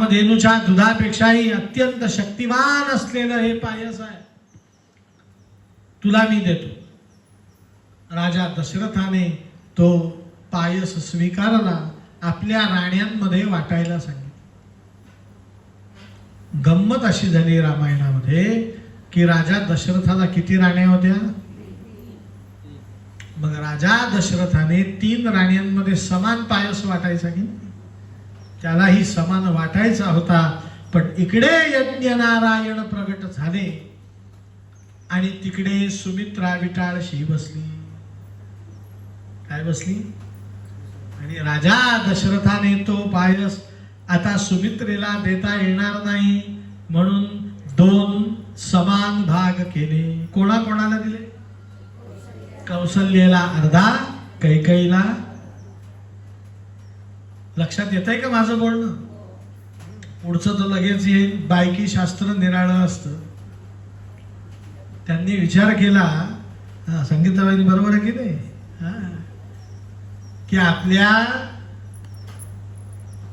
कामधेनूच्या दुधापेक्षाही अत्यंत शक्तिमान असलेलं हे पायस आहे, तुला मी देतो। राजा दशरथाने तो पायस स्वीकारला, आपल्या राण्यांमध्ये वाटायला सांगितलं। गंमत अशी झाली रामायणामध्ये की राजा दशरथाला किती राण्या होत्या? मग राजा दशरथाने 3 राण्यांमध्ये समान पायस वाटायचा की नाही? त्यालाही समान वाटायचा होता, पण इकडे यज्ञ नारायण प्रगट झाले आणि तिकडे सुमित्रा विटाळशी बसली। काय बसली? आणि राजा दशरथाने तो पायस आता सुमित्रेला देता येणार नाही म्हणून 2 समान भाग केले। कोणाकोणाला दिले? कौसल्याला अर्धा, कैकेयीला। लक्षात येतंय का माझं बोलणं? पुढचं तर लगेच येईल, बायकी शास्त्र निराळं असतं। त्यांनी विचार केला, संगीताबाई बरोबर आहे की नाही, की आपल्या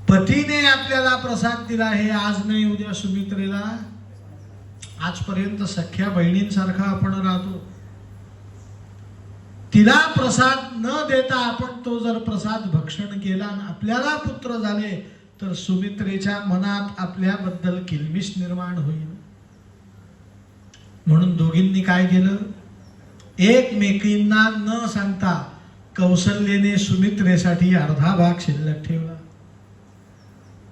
पतीने आपल्याला प्रसाद दिला, हे आज नाही उद्या सुमित्रेला। आजपर्यंत सख्या बहिणींसारखा आपण राहतो, तिला प्रसाद न देता आपण तो जर प्रसाद भक्षण केला आणि आपल्याला पुत्र झाले तर सुमित्रेच्या मनात आपल्याबद्दल किलबिश निर्माण होईल। म्हणून दोघींनी काय केलं? एकमेकींना न सांगता कौसल्येने सुमित्रेसाठी अर्धा भाग शिल्लक ठेवला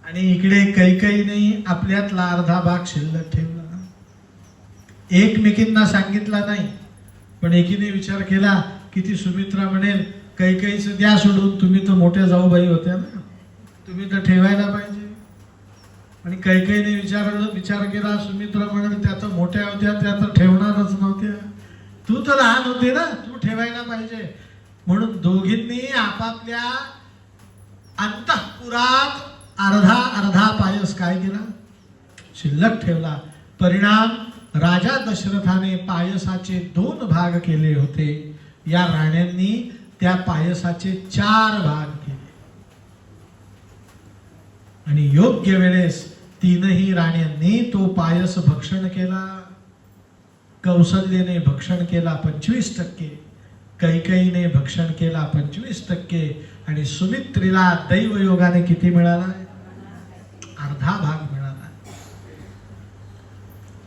आणि इकडे कैकेयीने आपल्यातला अर्धा भाग शिल्लक ठेवला। एकमेकींना सांगितला नाही, पण एकीने विचार केला की ती सुमित्रा म्हणेल कैकेयीचं द्या सोडून, तुम्ही तर मोठ्या जाऊबाई होत्या ना, तुम्ही तर ठेवायला पाहिजे। आणि कैकेयीने विचार केला, सुमित्रा म्हणेल त्या तर मोठ्या होत्या, त्या तर ठेवणारच नव्हत्या, तू तर लहान होती ना, तू ठेवायला पाहिजे। म्हणून दोघींनी आपापल्या अंतःपुरात अर्धा अर्धा पायस काय केला? शिल्लक ठेवला। परिणाम, राजा दशरथाने पायसाचे 2 भाग केले होते, या राण्यांनी त्या पायसाचे 4 भाग केले आणि योग्य वेळेस 3ही राण्यांनी तो पायस भक्षण केला। कौसल्याने भक्षण केला 25%, कैकेयीने भक्षण केला 25% आणि सुमित्रेला दैवयोगाने किती मिळाला? अर्धा भाग मिळाला।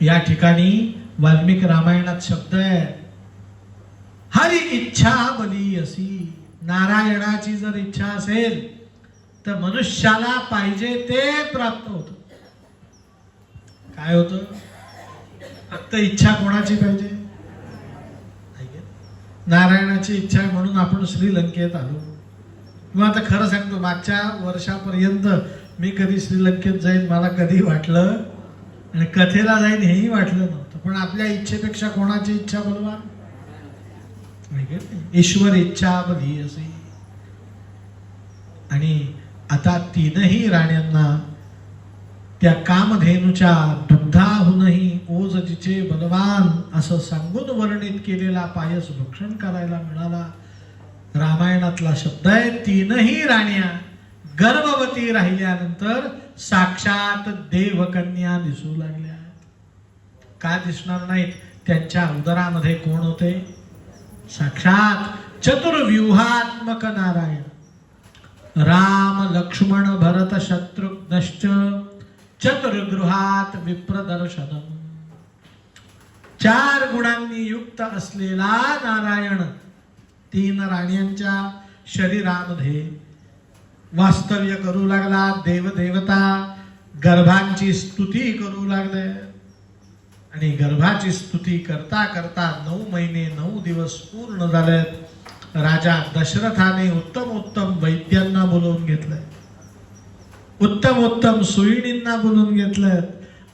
या ठिकाणी वाल्मिकी रामायणात शब्द आहे, हरी इच्छा बलीयसी। नारायणाची जर इच्छा असेल तर मनुष्याला पाहिजे ते प्राप्त होतं। काय होतं? फक्त इच्छा कोणाची पाहिजे? नारायणाची इच्छा आहे म्हणून आपण श्रीलंकेत आलो। किंवा आता खरं सांगतो, मागच्या वर्षापर्यंत मी कधी श्रीलंकेत जाईन मला कधी वाटलं, आणि कथेला जाईन हेही वाटलं नव्हतं, पण आपल्या इच्छेपेक्षा कोणाची इच्छा बोलवा? ईश्वर इच्छा बलीयसी। आणि आता 3ही राण्यांना त्या कामधेनूच्या दुग्धाहूनही ओज जिचे बलवान असं सांगून वर्णित केलेला पायस भक्षण करायला मिळाला। रामायणातला शब्द आहे, 3ही राण्या गर्भवती राहिल्यानंतर साक्षात देवकन्या दिसू लागल्या। का दिसणार नाहीत? त्यांच्या उदरामध्ये कोण होते? साक्षात चतुर्व्यूहात्मक नारायण। राम लक्ष्मण भरत शत्रुघ्नश्च चतुर्गृहात विप्रदर्शनम। 4 गुणांनी युक्त असलेला नारायण 3 राण्यांच्या शरीरामध्ये वास्तव्य करू लागला। देवदेवता गर्भांची स्तुती करू लागले आणि गर्भाची स्तुती करता करता 9 महिने 9 दिवस पूर्ण झालेत। राजा दशरथाने उत्तम वैद्यांना बोलवून घेतलंय, उत्तम सुईणींना बोलवून घेतलंय,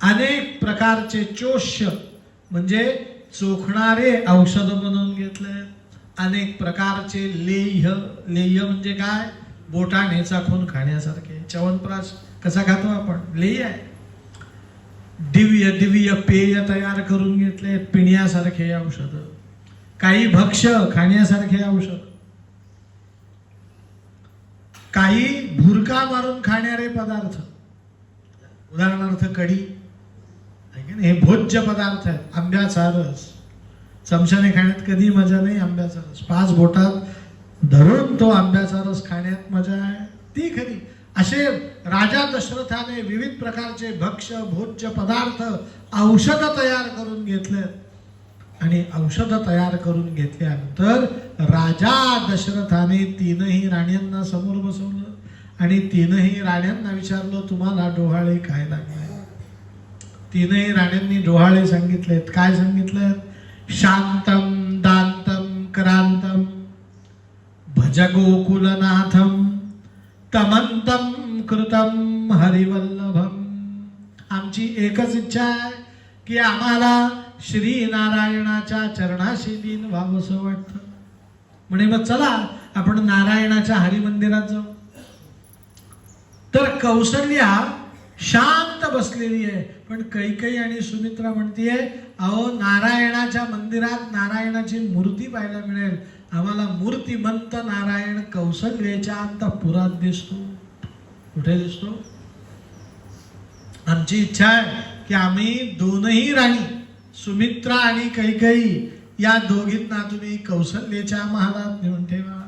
अनेक प्रकारचे चोष्य म्हणजे चोखणारे औषध बनवून घेतले, अनेक प्रकारचे लेह्य म्हणजे काय? बोटाने चाखून खाण्यासारखे। च्यवनप्राश कसा खातो आपण? लेह्य आहे। दिव्य पेय तयार करून घेतले, पिण्यासारखे औषध, काही भक्ष्य खाण्यासारखे औषध, काही भुरका मारून खाणारे पदार्थ, उदाहरणार्थ कढी आहे की नाही, हे भोज्य पदार्थ आहेत. आंब्याचा रस चमच्याने खाण्यात कधी मजा नाही, आंब्याचा रस 5 बोटात धरून तो आंब्याचा रस खाण्यात मजा आहे ती खरी. असे राजा दशरथाने विविध प्रकारचे भक्ष्य भोज्य पदार्थ औषध तयार करून घेतलेत आणि औषध तयार करून घेतल्यानंतर राजा दशरथाने 3ही राण्यांना समोर बसवलं आणि 3ही राण्यांना विचारलं तुम्हाला डोहाळे काय लागले. 3ही राण्यांनी डोहाळे सांगितलेत. काय सांगितलेत? शांतम दांतम क्रांतम भज गोकुलनाथम तमंतम कृतम हरिवल्लभम. आमची एकच इच्छा आहे की आम्हाला श्री नारायणाच्या चरणाशी लीन व्हावंसं वाटतं. म्हणे मग चला आपण नारायणाच्या हरिमंदिरात जाऊ. तर कौसल्या शांत बसलेली आहे, पण कैकेयी आणि सुमित्रा म्हणतीये अहो नारायणाच्या मंदिरात नारायणाची मूर्ती पाहायला मिळेल. आम्हाला मूर्तिमंत नारायण कौसल्याच्या अंतःपुरात दिसतो. कुठे दिसतो? आमची इच्छा आहे की आम्ही दोनही राणी सुमित्रा आणि कैकेयी या दोघींना तुम्ही कौसल्याच्या महालात नेऊन ठेवा.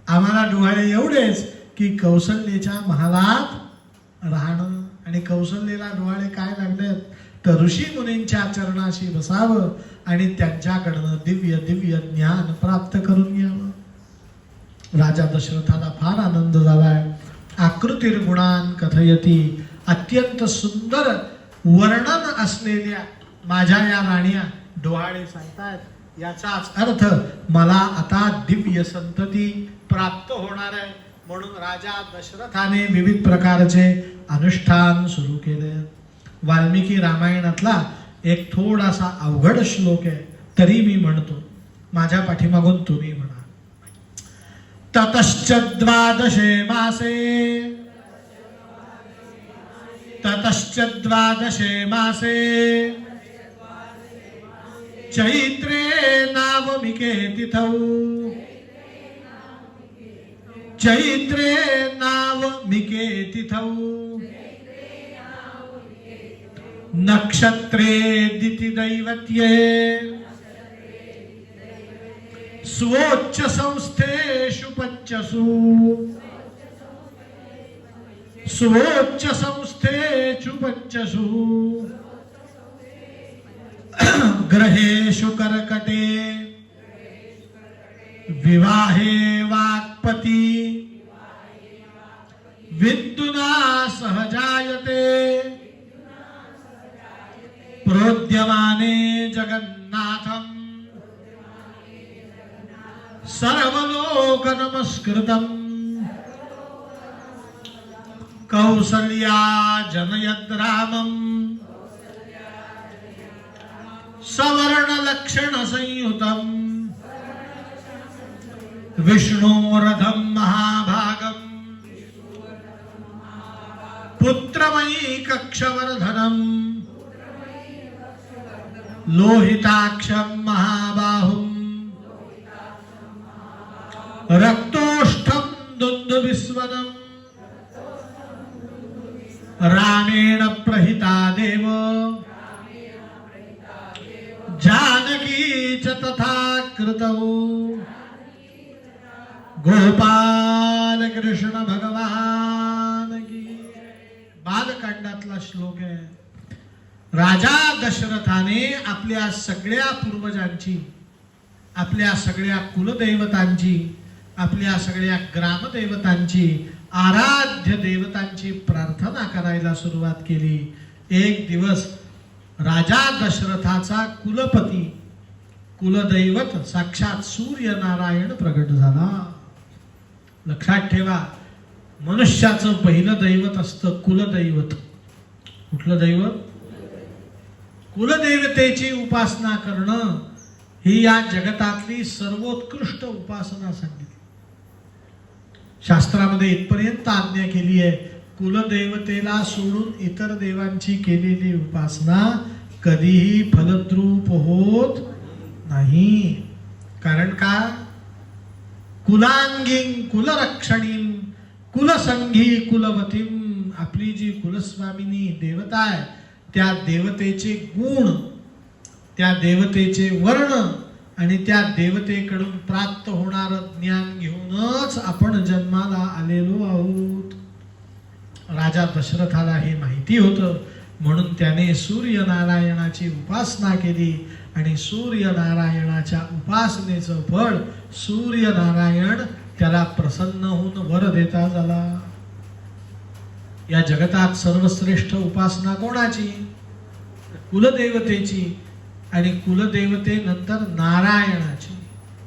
आम्हाला डोहाळे एवढेच की कौसल्याच्या महालात राहणं. आणि कौसल्याला डोहाळे काय लागलेत तर ऋषी मुनींच्या चरणाशी बसावं आणि त्यांच्याकडनं दिव्य दिव्य ज्ञान प्राप्त करून घ्यावं. राजा दशरथाला फार आनंद झालाय. आकृतिर्गुणान कथयती, अत्यंत सुंदर वर्णन असलेल्या माझ्या या राण्या डोहाळे सांगतात. याचाच अर्थ मला आता दिव्य संतती प्राप्त होणार आहे. म्हणून राजा दशरथाने विविध प्रकारचे अनुष्ठान सुरू केले. वाल्मिकी रामायणातला एक थोडासा अवघड श्लोक आहे, तरी मी म्हणतो, माझ्या पाठीमागून तुम्ही म्हणा. ततश्च द्वादशे मासे ततश्च द्वादशे मासे चैत्रे नावमिके तिथौ चैत्रे नावमिके तिथौ नक्षत्रे दिति दैवत्ये स्वोच्च संस्थेषु पच्चसु स्वोच्च संस्थेषु पच्चसु ग्रहेषु कर्कटे विवाहे वाक्पति विद्युना सह जायते प्रोद्यमाने जगन्नाथम सर्वलोक नमस्कृतम कौसल्या जनयत् रामम सवर्ण लक्षण संयुतम विष्णोरथम महाभागम पुत्रमयी कक्षवर्धनम लोहिताक्षम महाबाहुम रक्तोष्ठम दुंदुभिस्वनम रामेण प्रहिता देव जानकी च तथा कृतौ गोपाल कृष्ण भगवान की. बालकांडातला श्लोक आहे. राजा दशरथाने आपल्या सगळ्या पूर्वजांची, आपल्या सगळ्या कुलदैवतांची, आपल्या सगळ्या ग्रामदैवतांची, आराध्य देवतांची प्रार्थना करायला सुरुवात केली. एक दिवस राजा दशरथाचा कुलपती कुलदैवत साक्षात सूर्यनारायण प्रगट झाला. लक्षात ठेवा, मनुष्याचं पहिलं दैवत असतं कुलदैवत. कुठलं दैवत? कुलदेवतेची उपासना करणं ही या जगतातली सर्वोत्कृष्ट उपासना सांगितली. शास्त्रामध्ये इथपर्यंत आज्ञा केली आहे, कुलदेवतेला सोडून इतर देवांची केलेली उपासना कधीही फलद्रूप होत नाही. कारण का? कुलांगीं कुलरक्षणीं कुलसंगी कुलवतीं आपली जी कुलस्वामिनी देवता आहे त्या देवतेचे गुण, त्या देवतेचे वर्ण आणि त्या देवतेकडून प्राप्त होणारं ज्ञान घेऊनच आपण जन्माला आलेलो आहोत. राजा दशरथाला हे माहिती होतं, म्हणून त्याने सूर्यनारायणाची उपासना केली आणि सूर्यनारायणाच्या उपासनेचं फळ सूर्यनारायण त्याला प्रसन्न होऊन वर देता झाला. या जगतात सर्वश्रेष्ठ उपासना कोणाची? कुलदेवतेची, आणि कुलदेवतेनंतर नारायणाची.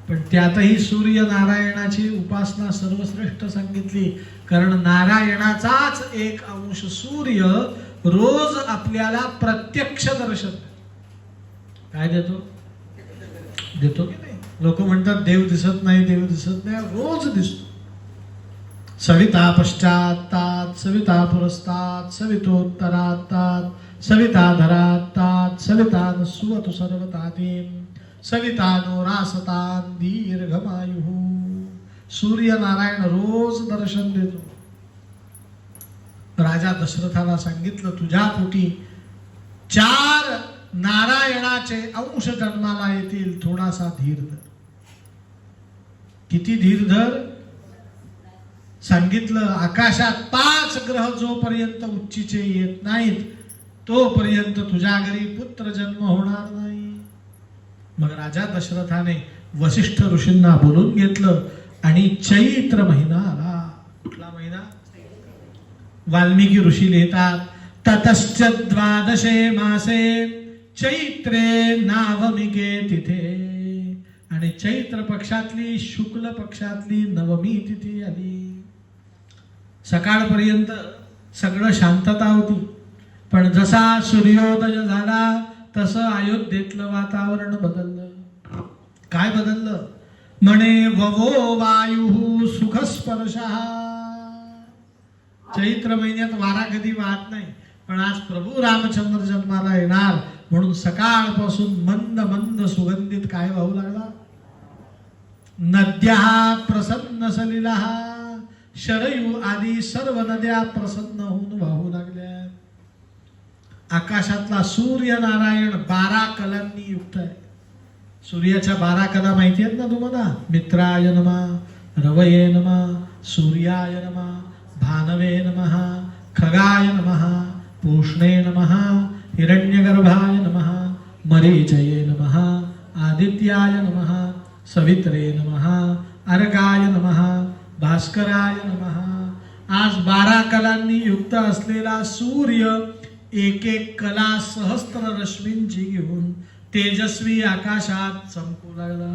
पण त्यातही सूर्यनारायणाची उपासना सर्वश्रेष्ठ सांगितली, कारण नारायणाचाच एक अंश सूर्य रोज आपल्याला प्रत्यक्ष दर्शन काय देतो की नाही? लोक म्हणतात देव दिसत नाही, देव दिसत नाही. रोज दिसतो. सविता पश्चात्तात, सविता पुरस्तात, सवितोत्तरात्तात, सविता धरात्तात, सविता सुवतु सर्वतातीं, सविता नो रासतां दीर्घमायुः. सूर्यनारायण रोज दर्शन देतो. राजा दशरथाला सांगितलं, तुझ्या पोटी 4 नारायणाचे अंश जन्माला येतील, थोडासा धीर धर. किती धीर धर? सांगितलं, आकाशात 5 ग्रह जोपर्यंत उच्चीचे येत नाहीत तोपर्यंत तुझ्या घरी पुत्र जन्म होणार नाही. मग राजा दशरथाने वसिष्ठ ऋषींना बोलून घेतलं आणि चैत्र महिना आला. कुठला महिना? वाल्मिकी ऋषी लिहितात, ततश्च द्वादशे मासे चैत्रे नावमिके तिथे. आणि चैत्र पक्षातली शुक्ल पक्षातली नवमी तिथी आली. सकाळपर्यंत सगळं शांतता होती, पण जसा सूर्योदय झाला तसं अयोध्येतलं वातावरण बदललं. काय बदललं? म्हणे ववो वायु सुखस्पर्शः. चैत्र महिन्यात वारा कधी वाहत नाही, पण आज प्रभू रामचंद्र जन्माला येणार म्हणून सकाळपासून मंद मंद सुगंधित काय वाहू लागला? नद्या प्रसन्न सलिला. शरयू आदी सर्व नद्या प्रसन्न होऊन वाहू लागल्या. आकाशातला सूर्यनारायण 12 कलांनी युक्त आहे. सूर्याच्या 12 कला माहिती आहेत ना तुम्हाला? मित्राय नमः, रवये नमः, सूर्याय नमः, भानवे नमः, खगाय नमः, पूष्णे नमः, हिरण्यगर्भाय नमः, मरीचये नमः, आदित्याय नमः, सवित्रे नमः, अर्काय नमः, भास्कराय नमः. आज 12 कलांनी युक्त असलेला सूर्य एक एक कला सहस्त्र रश्मींची घेऊन तेजस्वी आकाशात चमकू लागला.